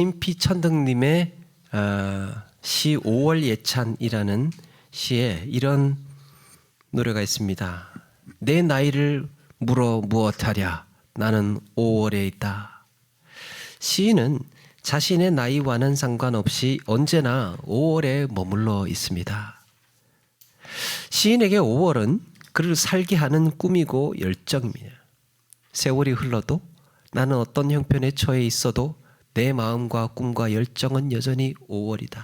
임피천등님의 시 5월 예찬이라는 시에 이런 노래가 있습니다. 내 나이를 물어 무엇하랴 나는 5월에 있다. 시인은 자신의 나이와는 상관없이 언제나 5월에 머물러 있습니다. 시인에게 5월은 그를 살게 하는 꿈이고 열정입니다. 세월이 흘러도 나는 어떤 형편에 처해 있어도 내 마음과 꿈과 열정은 여전히 5월이다.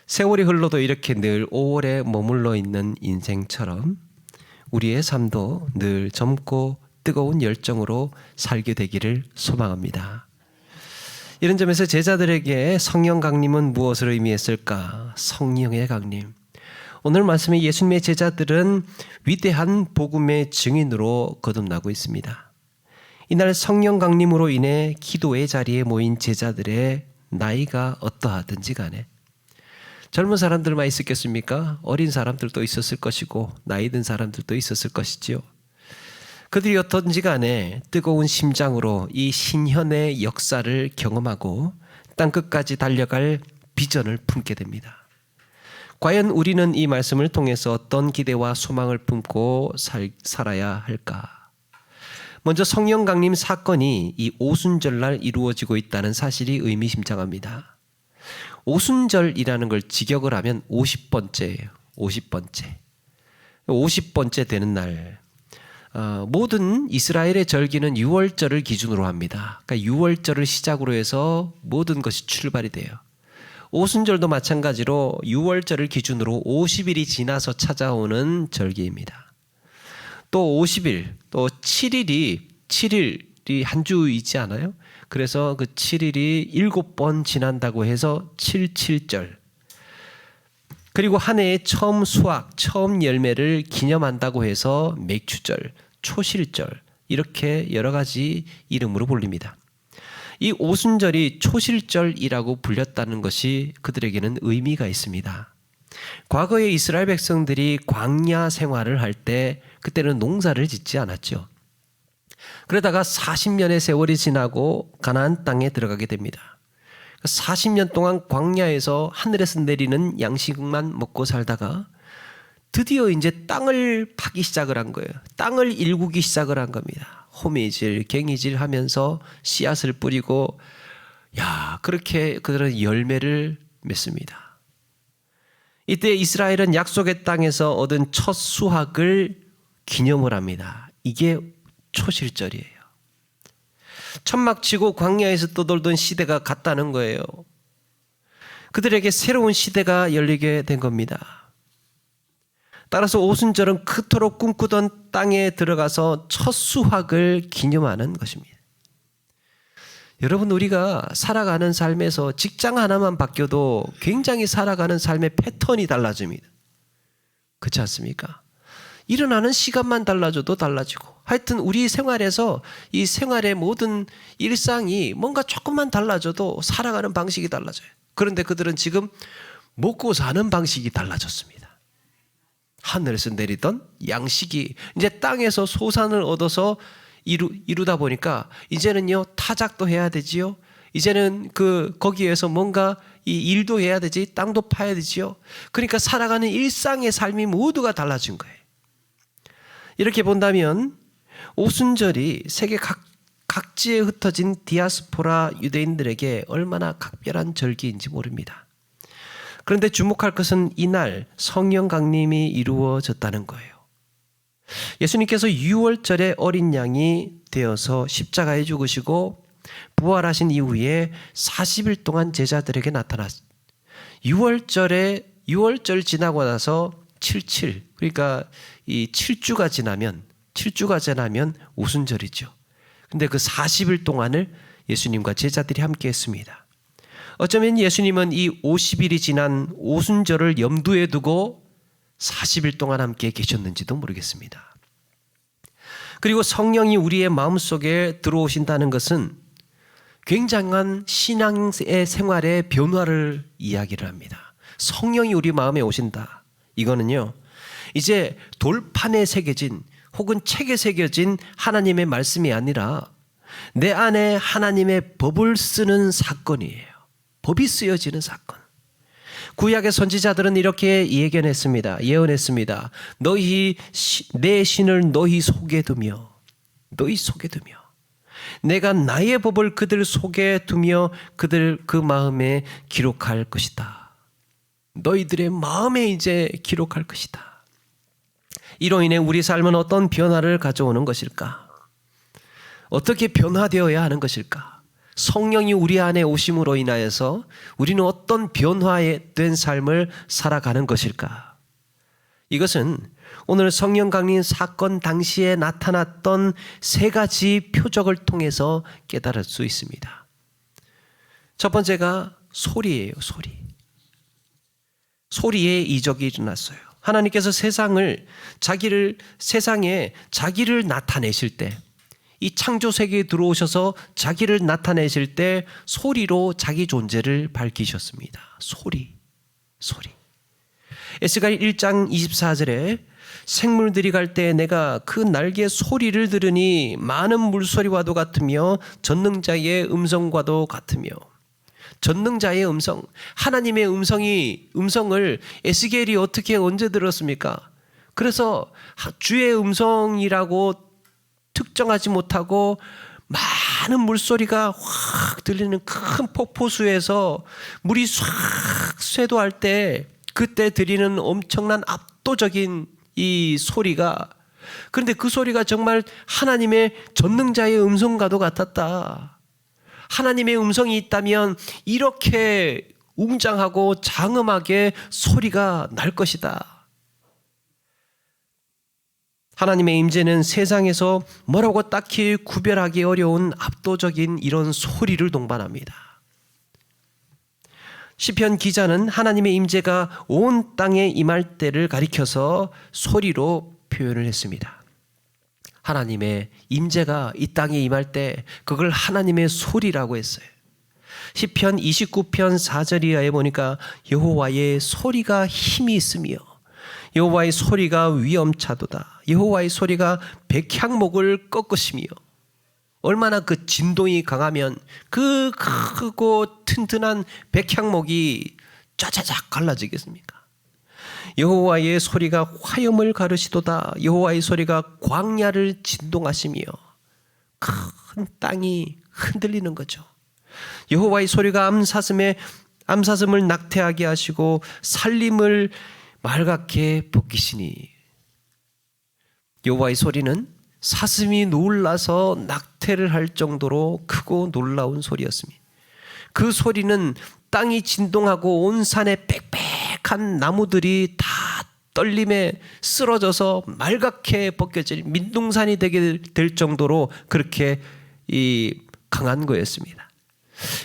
세월이 흘러도 이렇게 늘 5월에 머물러 있는 인생처럼 우리의 삶도 늘 젊고 뜨거운 열정으로 살게 되기를 소망합니다. 이런 점에서 제자들에게 성령 강림은 무엇을 의미했을까? 성령의 강림. 오늘 말씀에 예수님의 제자들은 위대한 복음의 증인으로 거듭나고 있습니다. 이날 성령 강림으로 인해 기도의 자리에 모인 제자들의 나이가 어떠하든지 간에 젊은 사람들만 있었겠습니까? 어린 사람들도 있었을 것이고 나이 든 사람들도 있었을 것이지요. 그들이 어떤지 간에 뜨거운 심장으로 이 신현의 역사를 경험하고 땅끝까지 달려갈 비전을 품게 됩니다. 과연 우리는 이 말씀을 통해서 어떤 기대와 소망을 품고 살아야 할까? 먼저 성령 강림 사건이 이 오순절날 이루어지고 있다는 사실이 의미심장합니다. 오순절이라는 걸 직역을 하면 50번째예요. 50번째. 50번째 되는 날. 모든 이스라엘의 절기는 6월절을 기준으로 합니다. 그러니까 6월절을 시작으로 해서 모든 것이 출발이 돼요. 오순절도 마찬가지로 6월절을 기준으로 50일이 지나서 찾아오는 절기입니다. 또 50일, 또 7일이 한 주이지 않아요? 그래서 그 7일이 7번 지난다고 해서 77절. 그리고 한 해의 처음 수확, 처음 열매를 기념한다고 해서 맥추절, 초실절 이렇게 여러 가지 이름으로 불립니다. 이 오순절이 초실절이라고 불렸다는 것이 그들에게는 의미가 있습니다. 과거에 이스라엘 백성들이 광야 생활을 할 때 그때는 농사를 짓지 않았죠. 그러다가 40년의 세월이 지나고 가나안 땅에 들어가게 됩니다. 40년 동안 광야에서 하늘에서 내리는 양식만 먹고 살다가 드디어 이제 땅을 파기 시작을 한 거예요. 땅을 일구기 시작을 한 겁니다. 호미질, 갱이질 하면서 씨앗을 뿌리고 그렇게 그들은 열매를 맺습니다. 이때 이스라엘은 약속의 땅에서 얻은 첫 수확을 기념을 합니다. 이게 초실절이에요. 천막 치고 광야에서 떠돌던 시대가 갔다는 거예요. 그들에게 새로운 시대가 열리게 된 겁니다. 따라서 오순절은 그토록 꿈꾸던 땅에 들어가서 첫 수확을 기념하는 것입니다. 여러분, 우리가 살아가는 삶에서 직장 하나만 바뀌어도 굉장히 살아가는 삶의 패턴이 달라집니다. 그렇지 않습니까? 일어나는 시간만 달라져도 달라지고 하여튼 우리 생활에서 이 생활의 모든 일상이 뭔가 조금만 달라져도 살아가는 방식이 달라져요. 그런데 그들은 지금 먹고 사는 방식이 달라졌습니다. 하늘에서 내리던 양식이 이제 땅에서 소산을 얻어서 이루다 보니까 이제는요 타작도 해야 되지요. 이제는 거기에서 뭔가 이 일도 해야 되지, 땅도 파야 되지요. 그러니까 살아가는 일상의 삶이 모두가 달라진 거예요. 이렇게 본다면 오순절이 세계 각지에 흩어진 디아스포라 유대인들에게 얼마나 각별한 절기인지 모릅니다. 그런데 주목할 것은 이날 성령 강림이 이루어졌다는 거예요. 예수님께서 6월절에 어린 양이 되어서 십자가에 죽으시고 부활하신 이후에 40일 동안 제자들에게 나타났어요. 6월절 지나고 나서 77, 그러니까 이 7주가 지나면 오순절이죠. 근데 그 40일 동안을 예수님과 제자들이 함께 했습니다. 어쩌면 예수님은 이 50일이 지난 오순절을 염두에 두고 40일 동안 함께 계셨는지도 모르겠습니다. 그리고 성령이 우리의 마음속에 들어오신다는 것은 굉장한 신앙의 생활의 변화를 이야기를 합니다. 성령이 우리 마음에 오신다. 이거는요, 이제 돌판에 새겨진 혹은 책에 새겨진 하나님의 말씀이 아니라 내 안에 하나님의 법을 쓰는 사건이에요. 법이 쓰여지는 사건. 구약의 선지자들은 이렇게 예언했습니다. 너희 내 신을 너희 속에 두며 내가 나의 법을 그들 속에 두며 그들 그 마음에 기록할 것이다. 너희들의 마음에 이제 기록할 것이다. 이로 인해 우리 삶은 어떤 변화를 가져오는 것일까? 어떻게 변화되어야 하는 것일까? 성령이 우리 안에 오심으로 인하여서 우리는 어떤 변화된 삶을 살아가는 것일까? 이것은 오늘 성령 강림 사건 당시에 나타났던 세 가지 표적을 통해서 깨달을 수 있습니다. 첫 번째가 소리예요. 소리에 이적이 일어났어요. 하나님께서 세상에 자기를 나타내실 때, 이 창조 세계에 들어오셔서 자기를 나타내실 때 소리로 자기 존재를 밝히셨습니다. 소리. 에스겔 1장 24절에 생물들이 갈 때 내가 그 날개 소리를 들으니 많은 물소리와도 같으며 전능자의 음성과도 같으며. 전능자의 음성, 하나님의 음성을 에스겔이 언제 들었습니까? 그래서 주의 음성이라고 특정하지 못하고 많은 물소리가 확 들리는 큰 폭포수에서 물이 싹 쇄도할 때 그때 들리는 엄청난 압도적인 이 소리가, 그런데 그 소리가 정말 하나님의 전능자의 음성과도 같았다. 하나님의 음성이 있다면 이렇게 웅장하고 장엄하게 소리가 날 것이다. 하나님의 임재는 세상에서 뭐라고 딱히 구별하기 어려운 압도적인 이런 소리를 동반합니다. 시편 기자는 하나님의 임재가 온 땅에 임할 때를 가리켜서 소리로 표현을 했습니다. 하나님의 임재가 이 땅에 임할 때 그걸 하나님의 소리라고 했어요. 시편 29편 4절 이하에 보니까 여호와의 소리가 힘이 있으며 여호와의 소리가 위엄차도다. 여호와의 소리가 백향목을 꺾으시며. 얼마나 그 진동이 강하면 그 크고 튼튼한 백향목이 짜자작 갈라지겠습니까? 여호와의 소리가 화염을 가르시도다. 여호와의 소리가 광야를 진동하시며. 큰 땅이 흔들리는 거죠. 여호와의 소리가 암사슴을 낙태하게 하시고 살림을 맑게 벗기시니. 여호와의 소리는 사슴이 놀라서 낙태를 할 정도로 크고 놀라운 소리였습니다. 그 소리는 땅이 진동하고 온 산의 빽빽한 나무들이 다 떨림에 쓰러져서 맑게 벗겨질 민둥산이 되게 될 정도로 그렇게 강한 거였습니다.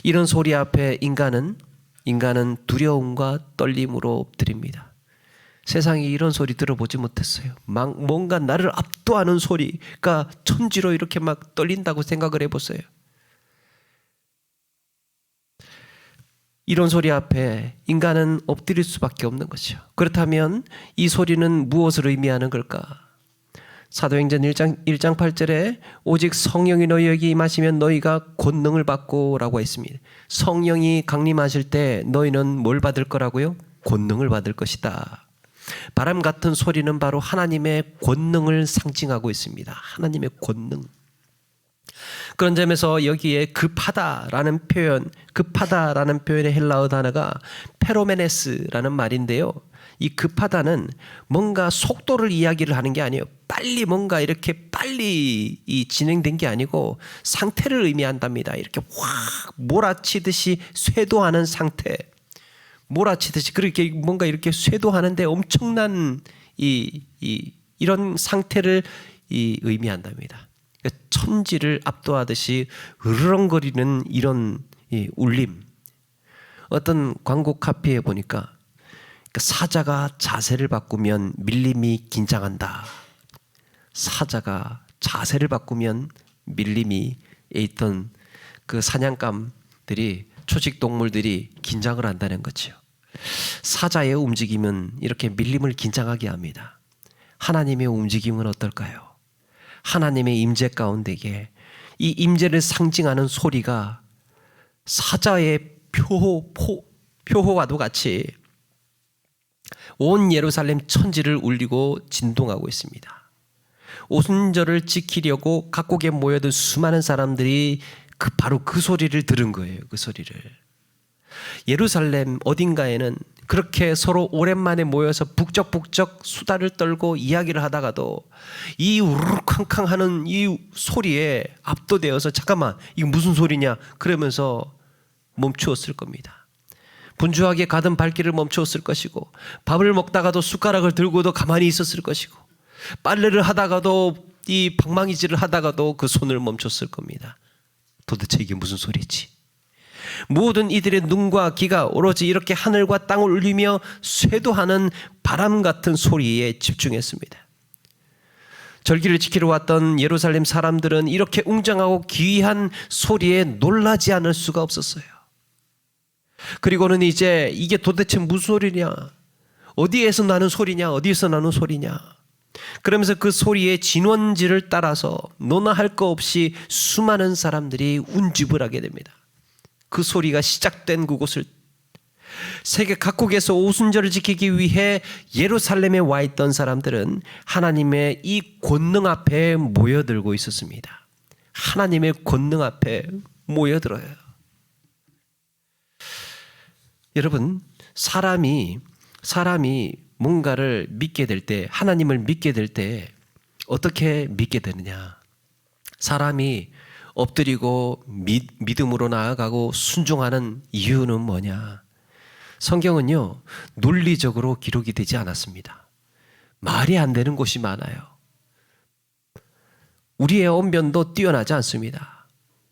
이런 소리 앞에 인간은 두려움과 떨림으로 엎드립니다. 세상에 이런 소리 들어보지 못했어요. 뭔가 나를 압도하는 소리가 천지로 이렇게 막 떨린다고 생각을 해보세요. 이런 소리 앞에 인간은 엎드릴 수밖에 없는 것이죠. 그렇다면 이 소리는 무엇을 의미하는 걸까? 사도행전 1장 8절에 오직 성령이 너희에게 임하시면 너희가 권능을 받고 라고 했습니다. 성령이 강림하실 때 너희는 뭘 받을 거라고요? 권능을 받을 것이다. 바람 같은 소리는 바로 하나님의 권능을 상징하고 있습니다. 하나님의 권능. 그런 점에서 여기에 급하다라는 표현의 헬라어 단어가 페로메네스라는 말인데요. 이 급하다는 뭔가 속도를 이야기를 하는 게 아니에요. 뭔가 이렇게 빨리 진행된 게 아니고 상태를 의미한답니다. 이렇게 확 몰아치듯이 쇄도하는 상태. 몰아치듯이 그렇게 뭔가 이렇게 쇄도하는데 엄청난 이런 상태를 의미한답니다. 천지를 압도하듯이 으르렁거리는 이런 울림. 어떤 광고 카피에 보니까 사자가 자세를 바꾸면 밀림이 긴장한다. 사자가 자세를 바꾸면 밀림이 있던 그 사냥감들이 초식 동물들이 긴장을 한다는 거죠. 사자의 움직임은 이렇게 밀림을 긴장하게 합니다. 하나님의 움직임은 어떨까요? 하나님의 임재 가운데에 이 임재를 상징하는 소리가 사자의 표호와도 같이 온 예루살렘 천지를 울리고 진동하고 있습니다. 오순절을 지키려고 각국에 모여든 수많은 사람들이 바로 그 소리를 들은 거예요. 그 소리를. 예루살렘 어딘가에는 그렇게 서로 오랜만에 모여서 북적북적 수다를 떨고 이야기를 하다가도 이 우르르쾅쾅 하는 이 소리에 압도되어서 잠깐만 이거 무슨 소리냐 그러면서 멈추었을 겁니다. 분주하게 가던 발길을 멈추었을 것이고, 밥을 먹다가도 숟가락을 들고도 가만히 있었을 것이고, 빨래를 하다가도 이 방망이질을 하다가도 그 손을 멈췄을 겁니다. 도대체 이게 무슨 소리지? 모든 이들의 눈과 귀가 오로지 이렇게 하늘과 땅을 울리며 쇄도하는 바람 같은 소리에 집중했습니다. 절기를 지키러 왔던 예루살렘 사람들은 이렇게 웅장하고 귀한 소리에 놀라지 않을 수가 없었어요. 그리고는 이제 이게 도대체 무슨 소리냐? 어디에서 나는 소리냐? 어디에서 나는 소리냐? 그러면서 그 소리의 진원지를 따라서 너나 할 거 없이 수많은 사람들이 운집을 하게 됩니다. 그 소리가 시작된 그곳을 세계 각국에서 오순절을 지키기 위해 예루살렘에 와 있던 사람들은 하나님의 이 권능 앞에 모여들고 있었습니다. 하나님의 권능 앞에 모여들어요. 여러분, 사람이 뭔가를 믿게 될 때, 하나님을 믿게 될 때 어떻게 믿게 되느냐? 사람이 엎드리고 믿음으로 나아가고 순종하는 이유는 뭐냐? 성경은요, 논리적으로 기록이 되지 않았습니다. 말이 안 되는 곳이 많아요. 우리의 언변도 뛰어나지 않습니다.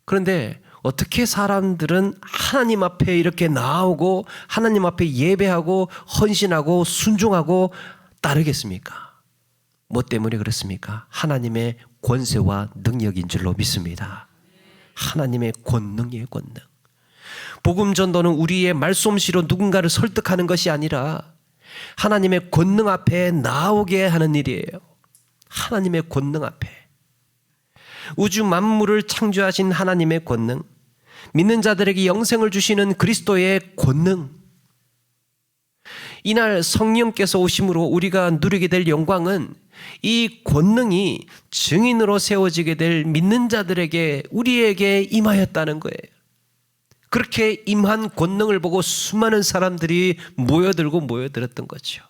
그런데 어떻게 사람들은 하나님 앞에 이렇게 나오고 하나님 앞에 예배하고 헌신하고 순종하고 따르겠습니까? 뭐 때문에 그렇습니까? 하나님의 권세와 능력인 줄로 믿습니다. 하나님의 권능이에요, 권능. 복음 전도는 우리의 말솜씨로 누군가를 설득하는 것이 아니라 하나님의 권능 앞에 나오게 하는 일이에요. 하나님의 권능 앞에. 우주 만물을 창조하신 하나님의 권능, 믿는 자들에게 영생을 주시는 그리스도의 권능, 이날 성령께서 오심으로 우리가 누리게 될 영광은 이 권능이 증인으로 세워지게 될 믿는 자들에게 우리에게 임하였다는 거예요. 그렇게 임한 권능을 보고 수많은 사람들이 모여들었던 거죠.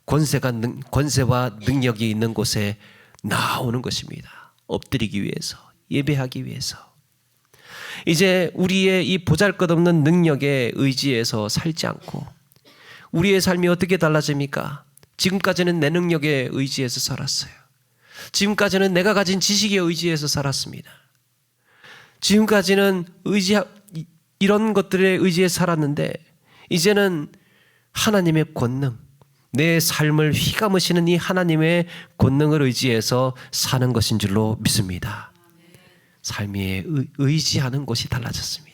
권세와 능력이 있는 곳에 나오는 것입니다. 엎드리기 위해서, 예배하기 위해서. 이제 우리의 이 보잘것없는 능력에 의지해서 살지 않고 우리의 삶이 어떻게 달라집니까? 지금까지는 내 능력에 의지해서 살았어요. 지금까지는 내가 가진 지식에 의지해서 살았습니다. 지금까지는 이런 것들에 의지해서 살았는데 이제는 하나님의 권능, 내 삶을 휘감으시는 이 하나님의 권능을 의지해서 사는 것인 줄로 믿습니다. 삶에 의지하는 곳이 달라졌습니다.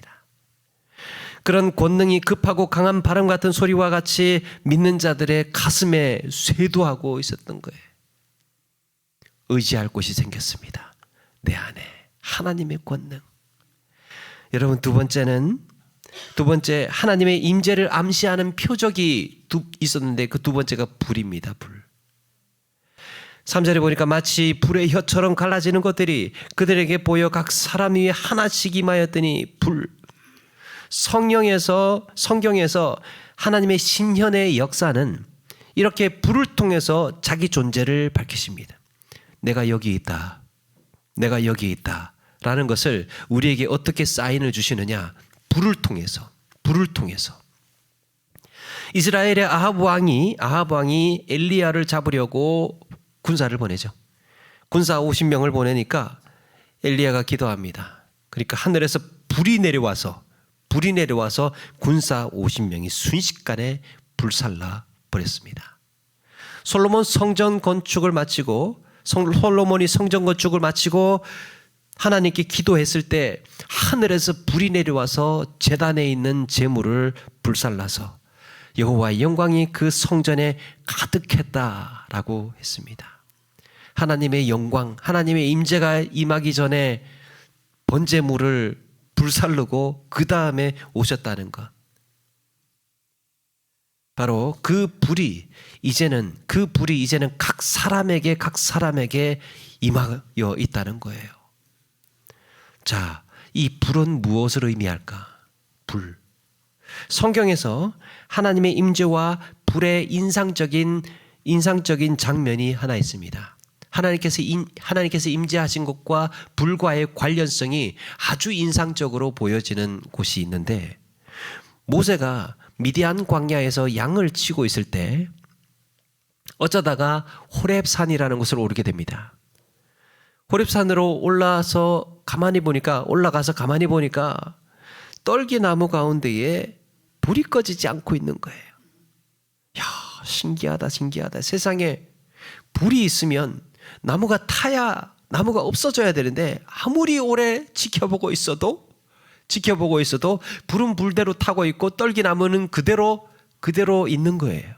그런 권능이 급하고 강한 바람 같은 소리와 같이 믿는 자들의 가슴에 쇄도하고 있었던 거예요. 의지할 곳이 생겼습니다. 내 안에 하나님의 권능. 여러분, 두 번째 하나님의 임재를 암시하는 표적이 있었는데 그 두 번째가 불입니다. 불. 3절에 보니까 마치 불의 혀처럼 갈라지는 것들이 그들에게 보여 각 사람 위에 하나씩 임하였더니 불. 성경에서 하나님의 신현의 역사는 이렇게 불을 통해서 자기 존재를 밝히십니다. 내가 여기 있다. 내가 여기 있다. 라는 것을 우리에게 어떻게 사인을 주시느냐? 불을 통해서. 이스라엘의 아합 왕이 엘리야를 잡으려고 군사를 보내죠. 군사 50명을 보내니까 엘리야가 기도합니다. 그러니까 하늘에서 불이 내려와서 군사 50명이 순식간에 불살라 버렸습니다. 솔로몬이 성전 건축을 마치고 하나님께 기도했을 때 하늘에서 불이 내려와서 제단에 있는 제물을 불살라서 여호와의 영광이 그 성전에 가득했다라고 했습니다. 하나님의 영광, 하나님의 임재가 임하기 전에 번제물을 불살르고 그 다음에 오셨다는 것. 바로 그 불이 이제는 각 사람에게 임하여 있다는 거예요. 자, 이 불은 무엇을 의미할까? 불. 성경에서 하나님의 임재와 불의 인상적인 장면이 하나 있습니다. 하나님께서 임재하신 것과 불과의 관련성이 아주 인상적으로 보여지는 곳이 있는데, 모세가 미디안 광야에서 양을 치고 있을 때 어쩌다가 호렙산이라는 곳을 오르게 됩니다. 호렙산으로 올라가서 가만히 보니까 떨기나무 가운데에 불이 꺼지지 않고 있는 거예요. 야, 신기하다. 세상에 불이 있으면 나무가 없어져야 되는데 아무리 오래 지켜보고 있어도 불은 불대로 타고 있고 떨기나무는 그대로 있는 거예요.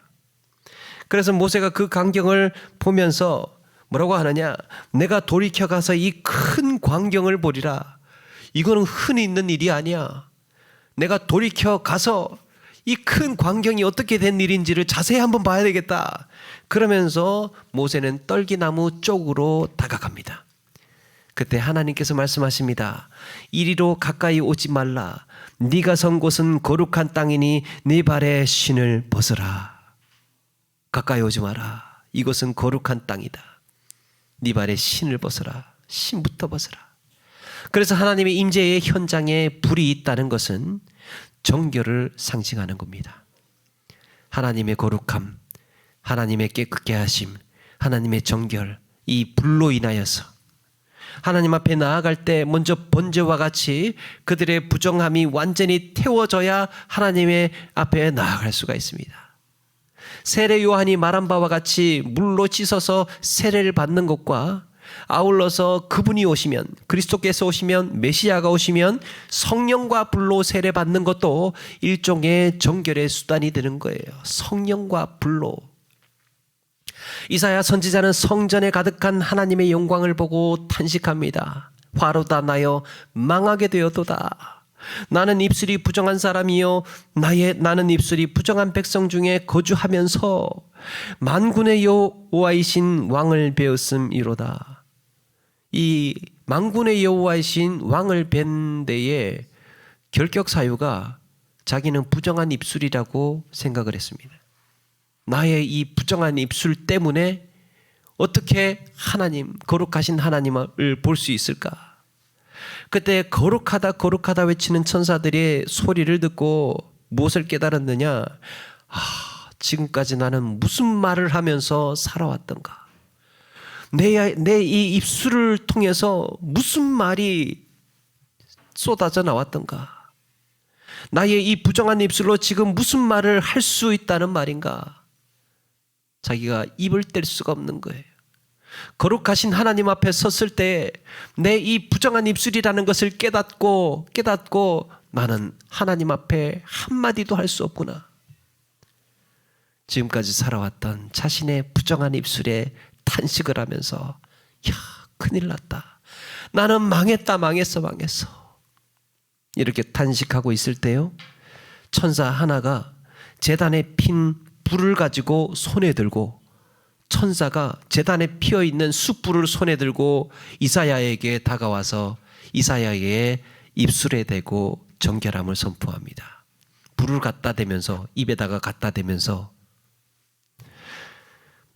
그래서 모세가 그 광경을 보면서 뭐라고 하느냐? 내가 돌이켜 가서 이 큰 광경을 보리라. 이거는 흔히 있는 일이 아니야. 내가 돌이켜 가서 이 큰 광경이 어떻게 된 일인지를 자세히 한번 봐야 되겠다. 그러면서 모세는 떨기나무 쪽으로 다가갑니다. 그때 하나님께서 말씀하십니다. 이리로 가까이 오지 말라. 네가 선 곳은 거룩한 땅이니 네 발에 신을 벗어라. 가까이 오지 마라. 이곳은 거룩한 땅이다. 네 발에 신을 벗어라. 신부터 벗어라. 그래서 하나님의 임재의 현장에 불이 있다는 것은 정결을 상징하는 겁니다. 하나님의 거룩함, 하나님의 깨끗게 하심, 하나님의 정결, 이 불로 인하여서 하나님 앞에 나아갈 때 먼저 번제와 같이 그들의 부정함이 완전히 태워져야 하나님의 앞에 나아갈 수가 있습니다. 세례 요한이 말한 바와 같이 물로 씻어서 세례를 받는 것과 아울러서 그분이 오시면, 그리스도께서 오시면, 메시아가 오시면 성령과 불로 세례 받는 것도 일종의 정결의 수단이 되는 거예요. 성령과 불로. 이사야 선지자는 성전에 가득한 하나님의 영광을 보고 탄식합니다. 화로다 나여 망하게 되었도다. 나는 입술이 부정한 사람이요 나는 입술이 부정한 백성 중에 거주하면서 만군의 여호와이신 왕을 배웠음이로다. 이 만군의 여호와이신 왕을 뵌 데에 결격 사유가 자기는 부정한 입술이라고 생각을 했습니다. 나의 이 부정한 입술 때문에 어떻게 거룩하신 하나님을 볼 수 있을까? 그때 거룩하다 외치는 천사들의 소리를 듣고 무엇을 깨달았느냐? 지금까지 나는 무슨 말을 하면서 살아왔던가? 내 이 입술을 통해서 무슨 말이 쏟아져 나왔던가? 나의 이 부정한 입술로 지금 무슨 말을 할 수 있다는 말인가? 자기가 입을 뗄 수가 없는 거예요. 거룩하신 하나님 앞에 섰을 때 내 이 부정한 입술이라는 것을 깨닫고 나는 하나님 앞에 한마디도 할 수 없구나. 지금까지 살아왔던 자신의 부정한 입술에 탄식을 하면서 큰일 났다. 나는 망했어. 이렇게 탄식하고 있을 때요, 천사 하나가 제단에 핀 불을 가지고 손에 들고, 천사가 제단에 피어 있는 숯불을 손에 들고 이사야에게 다가와서 이사야의 입술에 대고 정결함을 선포합니다. 불을 갖다 대면서, 입에다가 갖다 대면서,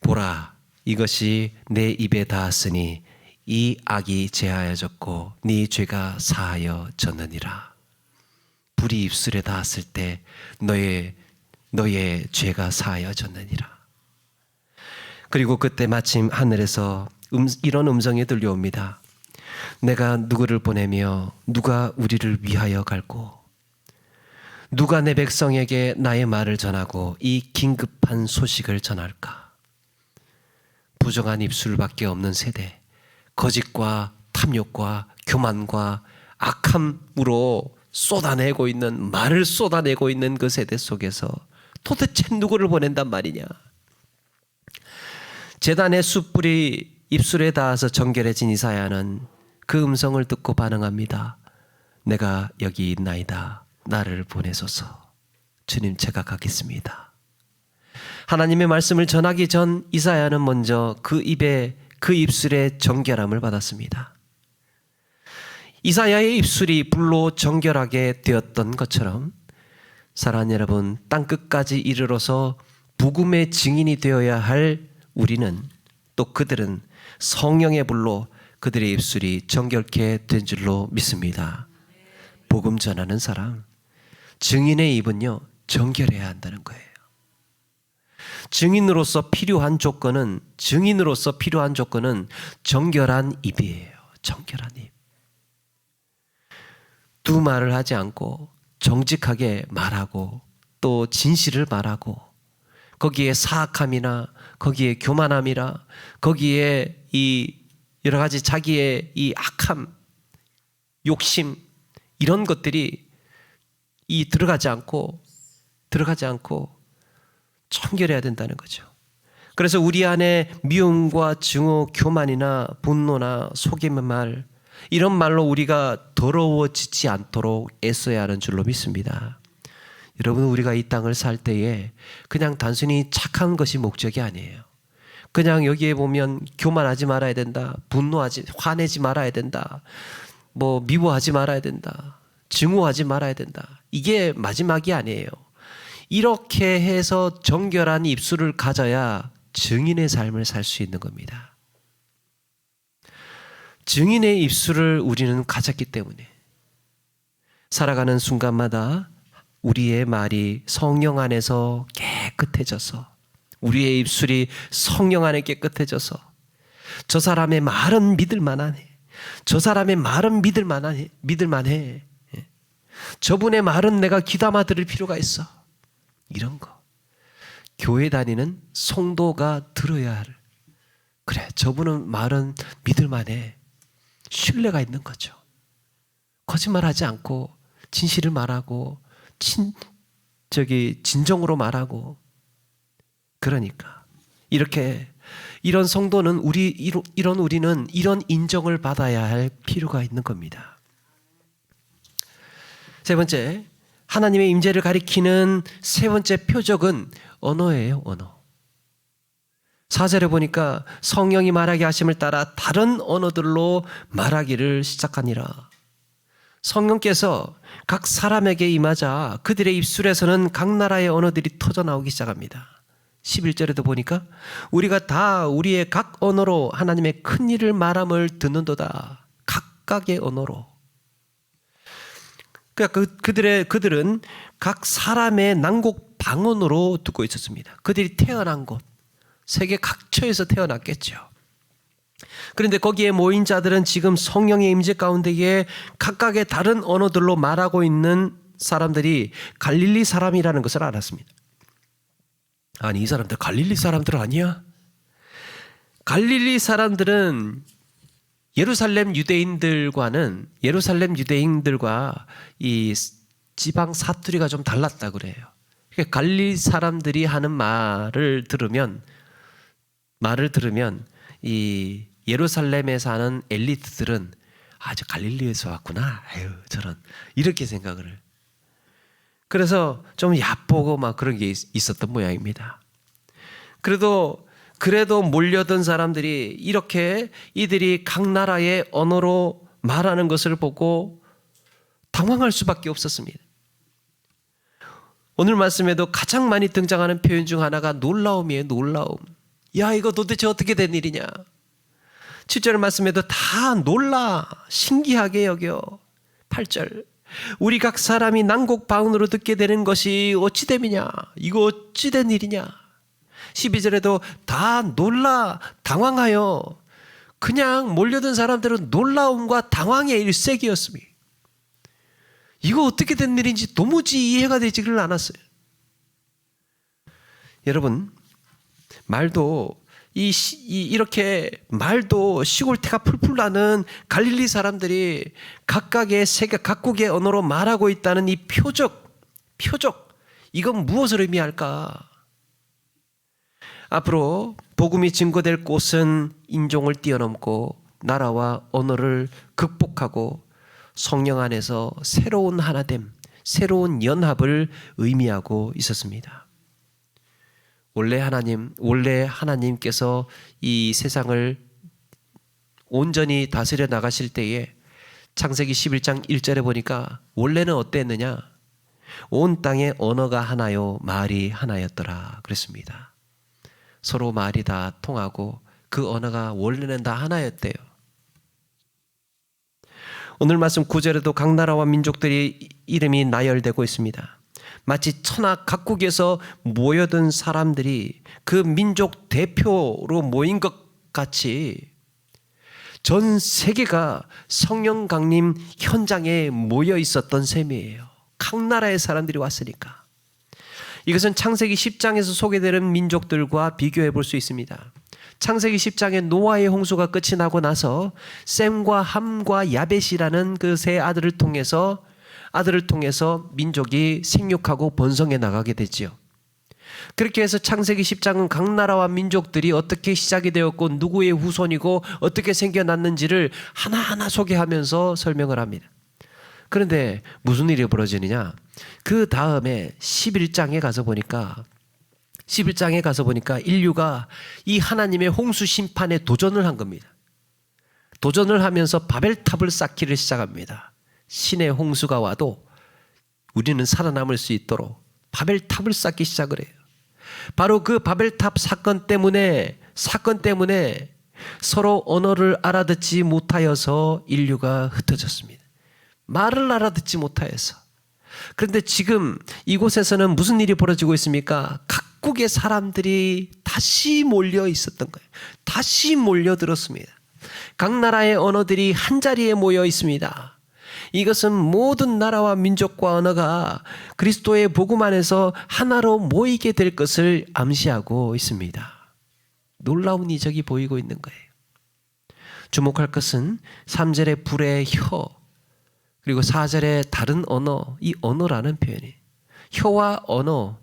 보라, 이것이 내 입에 닿았으니 이 악이 제하여졌고 네 죄가 사하여졌느니라. 불이 입술에 닿았을 때 너의 죄가 사하여졌느니라. 그리고 그때 마침 하늘에서 이런 음성이 들려옵니다. 내가 누구를 보내며 누가 우리를 위하여 갈고, 누가 내 백성에게 나의 말을 전하고 이 긴급한 소식을 전할까? 부정한 입술밖에 없는 세대, 거짓과 탐욕과 교만과 악함으로 말을 쏟아내고 있는 그 세대 속에서 도대체 누구를 보낸단 말이냐? 제단의 숯불이 입술에 닿아서 정결해진 이사야는 그 음성을 듣고 반응합니다. 내가 여기 있나이다. 나를 보내소서. 주님, 제가 가겠습니다. 하나님의 말씀을 전하기 전 이사야는 먼저 그 입술에 정결함을 받았습니다. 이사야의 입술이 불로 정결하게 되었던 것처럼 사랑하는 여러분, 땅끝까지 이르러서 복음의 증인이 되어야 할 우리는, 또 그들은 성령의 불로 그들의 입술이 정결케 된 줄로 믿습니다. 복음 전하는 사람, 증인의 입은요, 정결해야 한다는 거예요. 증인으로서 필요한 조건은 정결한 입이에요. 정결한 입. 두 말을 하지 않고 정직하게 말하고 또 진실을 말하고 거기에 사악함이나 거기에 교만함이나 거기에 이 여러 가지 자기의 이 악함, 욕심 이런 것들이 들어가지 않고 청결해야 된다는 거죠. 그래서 우리 안에 미움과 증오, 교만이나 분노나 속임의 말, 이런 말로 우리가 더러워지지 않도록 애써야 하는 줄로 믿습니다. 여러분, 우리가 이 땅을 살 때에 그냥 단순히 착한 것이 목적이 아니에요. 그냥 여기에 보면 교만하지 말아야 된다, 화내지 말아야 된다, 미워하지 말아야 된다, 증오하지 말아야 된다, 이게 마지막이 아니에요. 이렇게 해서 정결한 입술을 가져야 증인의 삶을 살 수 있는 겁니다. 증인의 입술을 우리는 가졌기 때문에 살아가는 순간마다 우리의 말이 성령 안에서 깨끗해져서, 우리의 입술이 성령 안에 깨끗해져서 저 사람의 말은 믿을만하네, 저 사람의 말은 믿을만해, 저분의 말은 내가 귀담아 들을 필요가 있어, 이런 거 교회 다니는 성도가 들어야 할, 그래 저분은 말은 믿을만해, 신뢰가 있는 거죠. 거짓말하지 않고 진실을 말하고 진정으로 말하고. 그러니까 이런 성도는 우리는 이런 인정을 받아야 할 필요가 있는 겁니다. 세 번째, 하나님의 임재를 가리키는 세 번째 표적은 언어예요. 언어. 4절에 보니까 성령이 말하게 하심을 따라 다른 언어들로 말하기를 시작하니라. 성령께서 각 사람에게 임하자 그들의 입술에서는 각 나라의 언어들이 터져나오기 시작합니다. 11절에도 보니까 우리가 다 우리의 각 언어로 하나님의 큰 일을 말함을 듣는도다. 각각의 언어로. 그러니까 그들은 각 사람의 난곡 방언으로 듣고 있었습니다. 그들이 태어난 곳, 세계 각처에서 태어났겠죠. 그런데 거기에 모인 자들은 지금 성령의 임재 가운데에 각각의 다른 언어들로 말하고 있는 사람들이 갈릴리 사람이라는 것을 알았습니다. 아니, 이 사람들 갈릴리 사람들 아니야? 갈릴리 사람들은 예루살렘 유대인들과 이 지방 사투리가 좀 달랐다 그래요. 그러니까 갈릴리 사람들이 하는 말을 들으면 이 예루살렘에 사는 엘리트들은 저 갈릴리에서 왔구나, 저런, 이렇게 생각을 해요. 그래서 좀 얕보고 막 그런 게 있었던 모양입니다. 그래도 몰려든 사람들이 이렇게 이들이 각 나라의 언어로 말하는 것을 보고 당황할 수밖에 없었습니다. 오늘 말씀에도 가장 많이 등장하는 표현 중 하나가 놀라움이에요. 놀라움. 야, 이거 도대체 어떻게 된 일이냐. 7절 말씀에도 다 놀라, 신기하게 여겨. 8절, 우리 각 사람이 난곡 방언으로 듣게 되는 것이 어찌 됨이냐, 이거 어찌 된 일이냐. 12절에도 다 놀라, 당황하여. 그냥 몰려든 사람들은 놀라움과 당황의 일색이었습니다. 이거 어떻게 된 일인지 도무지 이해가 되지를 않았어요. 여러분, 이렇게 말도 시골태가 풀풀 나는 갈릴리 사람들이 각각의 세계 각국의 언어로 말하고 있다는 이 표적, 이건 무엇을 의미할까? 앞으로 복음이 증거될 곳은 인종을 뛰어넘고 나라와 언어를 극복하고 성령 안에서 새로운 하나됨, 새로운 연합을 의미하고 있었습니다. 원래 하나님께서 이 세상을 온전히 다스려 나가실 때에 창세기 11장 1절에 보니까 원래는 어땠느냐? 온 땅의 언어가 하나요, 말이 하나였더라 그랬습니다. 서로 말이 다 통하고 그 언어가 원래는 다 하나였대요. 오늘 말씀 9절에도 각 나라와 민족들이 이름이 나열되고 있습니다. 마치 천하 각국에서 모여든 사람들이 그 민족 대표로 모인 것 같이 전 세계가 성령 강림 현장에 모여 있었던 셈이에요. 각 나라의 사람들이 왔으니까. 이것은 창세기 10장에서 소개되는 민족들과 비교해 볼 수 있습니다. 창세기 10장에 노아의 홍수가 끝이 나고 나서 셈과 함과 야벳이라는 그 세 아들을 통해서 민족이 생육하고 번성해 나가게 되지요. 그렇게 해서 창세기 10장은 각 나라와 민족들이 어떻게 시작이 되었고 누구의 후손이고 어떻게 생겨났는지를 하나하나 소개하면서 설명을 합니다. 그런데 무슨 일이 벌어지느냐? 그 다음에 11장에 가서 보니까 인류가 이 하나님의 홍수 심판에 도전을 한 겁니다. 도전을 하면서 바벨탑을 쌓기를 시작합니다. 신의 홍수가 와도 우리는 살아남을 수 있도록 바벨탑을 쌓기 시작을 해요. 바로 그 바벨탑 사건 때문에 서로 언어를 알아듣지 못하여서 인류가 흩어졌습니다. 말을 알아듣지 못하여서. 그런데 지금 이곳에서는 무슨 일이 벌어지고 있습니까? 각국의 사람들이 다시 몰려 있었던 거예요. 다시 몰려들었습니다. 각 나라의 언어들이 한자리에 모여 있습니다. 이것은 모든 나라와 민족과 언어가 그리스도의 복음 안에서 하나로 모이게 될 것을 암시하고 있습니다. 놀라운 이적이 보이고 있는 거예요. 주목할 것은 3절의 불의 혀, 그리고 4절의 다른 언어, 이 언어라는 표현이 혀와 언어,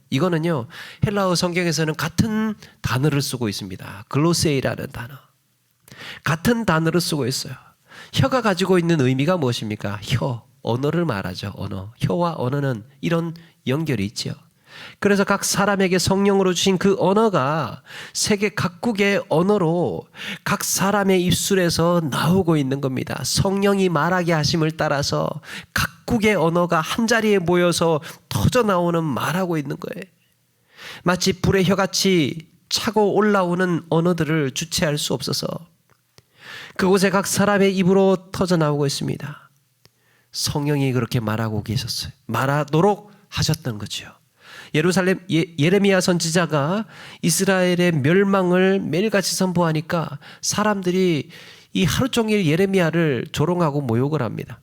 이거는요 헬라어 성경에서는 같은 단어를 쓰고 있습니다. 글로세이라는 단어, 같은 단어를 쓰고 있어요. 혀가 가지고 있는 의미가 무엇입니까? 언어를 말하죠. 혀와 언어는 이런 연결이 있죠. 그래서 각 사람에게 성령으로 주신 그 언어가 세계 각국의 언어로 각 사람의 입술에서 나오고 있는 겁니다. 성령이 말하게 하심을 따라서 각국의 언어가 한자리에 모여서 터져나오는 말하고 있는 거예요. 마치 불의 혀같이 차고 올라오는 언어들을 주체할 수 없어서 그곳에 각 사람의 입으로 터져나오고 있습니다. 성령이 그렇게 말하고 계셨어요. 말하도록 하셨던 거죠. 예레미야 선지자가 이스라엘의 멸망을 매일같이 선포하니까 사람들이 이 하루 종일 예레미야를 조롱하고 모욕을 합니다.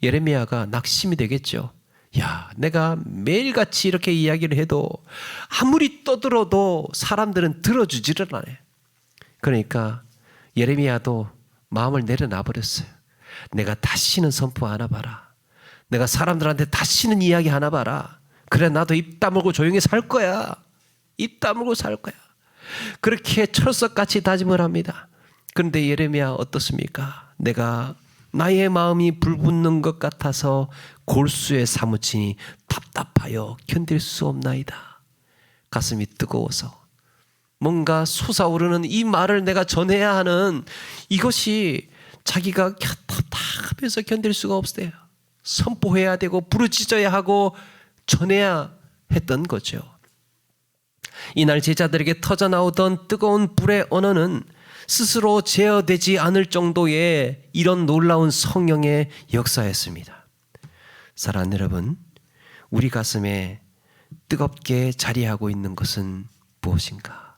예레미야가 낙심이 되겠죠. 야, 내가 매일같이 이렇게 이야기를 해도 아무리 떠들어도 사람들은 들어주지를 않아요. 그러니까 예레미야도 마음을 내려놔 버렸어요. 내가 다시는 선포 하나 봐라. 내가 사람들한테 다시는 이야기 하나 봐라. 그래, 나도 입 다물고 조용히 살 거야. 입 다물고 살 거야. 그렇게 철석같이 다짐을 합니다. 그런데 예레미야 어떻습니까? 내가 나의 마음이 불붙는 것 같아서 골수에 사무치니 답답하여 견딜 수 없나이다. 가슴이 뜨거워서 뭔가 솟아오르는 이 말을 내가 전해야 하는 이것이 자기가 답답해서 견딜 수가 없어요. 선포해야 되고 부르짖어야 하고 전해야 했던 거죠. 이날 제자들에게 터져나오던 뜨거운 불의 언어는 스스로 제어되지 않을 정도의 이런 놀라운 성령의 역사였습니다. 사랑하는 여러분, 우리 가슴에 뜨겁게 자리하고 있는 것은 무엇인가?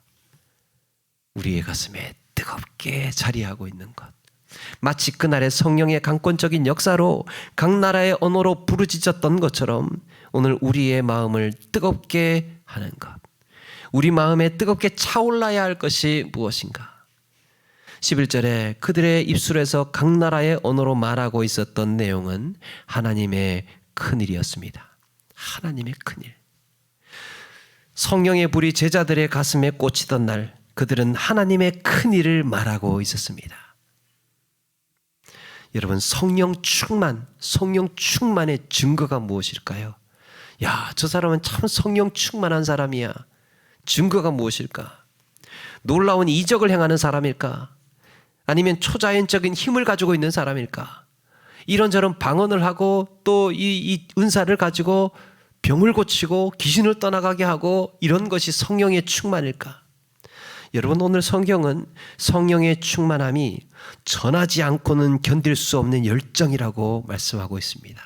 우리의 가슴에 뜨겁게 자리하고 있는 것, 마치 그날의 성령의 강권적인 역사로 각 나라의 언어로 부르짖었던 것처럼 오늘 우리의 마음을 뜨겁게 하는 것, 우리 마음에 뜨겁게 차올라야 할 것이 무엇인가? 11절에 그들의 입술에서 각 나라의 언어로 말하고 있었던 내용은 하나님의 큰일이었습니다. 하나님의 큰일. 성령의 불이 제자들의 가슴에 꽂히던 날, 그들은 하나님의 큰 일을 말하고 있었습니다. 여러분, 성령 충만의 증거가 무엇일까요? 야, 저 사람은 참 성령 충만한 사람이야. 증거가 무엇일까? 놀라운 이적을 행하는 사람일까? 아니면 초자연적인 힘을 가지고 있는 사람일까? 이런저런 방언을 하고 또 이 은사를 가지고 병을 고치고 귀신을 떠나가게 하고 이런 것이 성령의 충만일까? 여러분, 오늘 성경은 성령의 충만함이 전하지 않고는 견딜 수 없는 열정이라고 말씀하고 있습니다.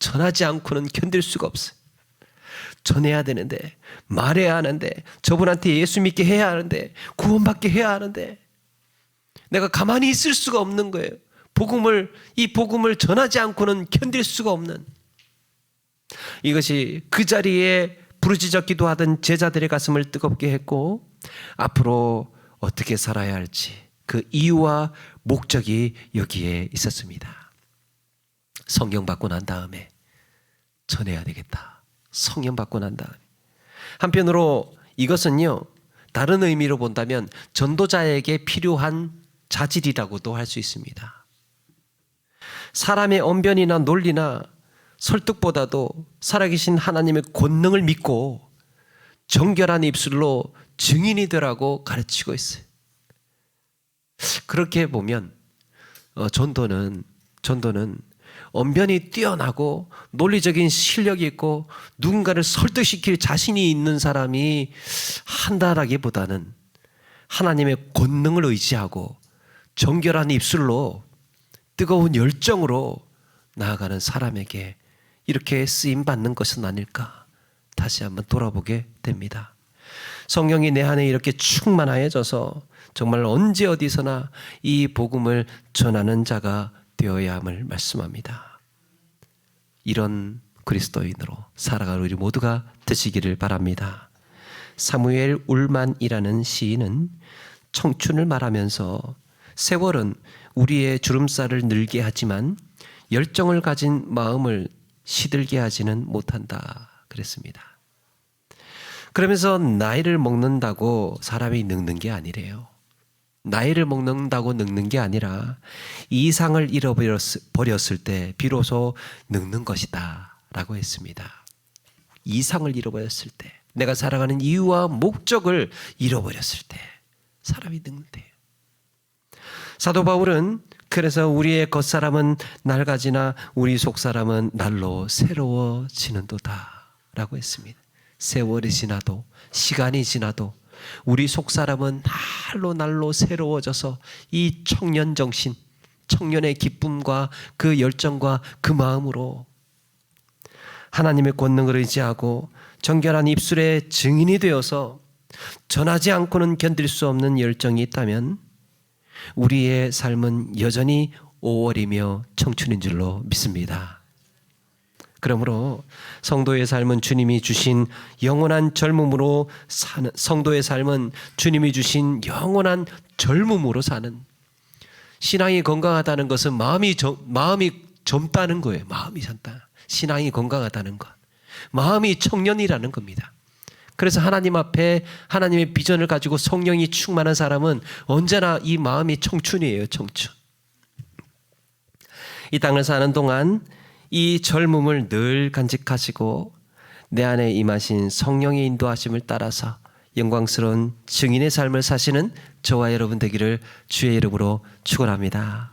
전하지 않고는 견딜 수가 없어요. 전해야 되는데, 말해야 하는데, 저분한테 예수 믿게 해야 하는데, 구원받게 해야 하는데 내가 가만히 있을 수가 없는 거예요. 이 복음을 전하지 않고는 견딜 수가 없는, 이것이 그 자리에 부르짖어 기도하던 제자들의 가슴을 뜨겁게 했고, 앞으로 어떻게 살아야 할지 그 이유와 목적이 여기에 있었습니다. 성령 받고 난 다음에 전해야 되겠다. 성령 받고 난 다음에. 한편으로 이것은요, 다른 의미로 본다면 전도자에게 필요한 자질이라고도 할 수 있습니다. 사람의 언변이나 논리나 설득보다도 살아계신 하나님의 권능을 믿고 정결한 입술로 증인이 되라고 가르치고 있어요. 그렇게 보면 전도는 언변이 뛰어나고 논리적인 실력이 있고 누군가를 설득시킬 자신이 있는 사람이 한다라기보다는 하나님의 권능을 의지하고 정결한 입술로 뜨거운 열정으로 나아가는 사람에게 이렇게 쓰임받는 것은 아닐까, 다시 한번 돌아보게 됩니다. 성령이 내 안에 이렇게 충만하여져서 정말 언제 어디서나 이 복음을 전하는 자가 되어야 함을 말씀합니다. 이런 그리스도인으로 살아갈 우리 모두가 되시기를 바랍니다. 사무엘 울만이라는 시인은 청춘을 말하면서 세월은 우리의 주름살을 늘게 하지만 열정을 가진 마음을 시들게 하지는 못한다 그랬습니다. 그러면서 나이를 먹는다고 사람이 늙는 게 아니래요. 나이를 먹는다고 늙는 게 아니라 이상을 잃어버렸을 때 비로소 늙는 것이다 라고 했습니다. 이상을 잃어버렸을 때, 내가 살아가는 이유와 목적을 잃어버렸을 때 사람이 늙는데요. 사도 바울은 그래서 우리의 겉사람은 낡아지나 우리 속사람은 날로 새로워지는도다 라고 했습니다. 세월이 지나도, 시간이 지나도 우리 속사람은 날로 새로워져서 이 청년 정신, 청년의 기쁨과 그 열정과 그 마음으로 하나님의 권능을 의지하고 정결한 입술의 증인이 되어서 전하지 않고는 견딜 수 없는 열정이 있다면 우리의 삶은 여전히 5월이며 청춘인 줄로 믿습니다. 그러므로 성도의 삶은 주님이 주신 영원한 젊음으로 사는, 성도의 삶은 주님이 주신 영원한 젊음으로 사는, 신앙이 건강하다는 것은 마음이 젊다는 거예요. 마음이 젊다. 신앙이 건강하다는 것. 마음이 청년이라는 겁니다. 그래서 하나님 앞에 하나님의 비전을 가지고 성령이 충만한 사람은 언제나 이 마음이 청춘이에요. 청춘. 이 땅을 사는 동안 이 젊음을 늘 간직하시고 내 안에 임하신 성령의 인도하심을 따라서 영광스러운 증인의 삶을 사시는 저와 여러분 되기를 주의 이름으로 축원합니다.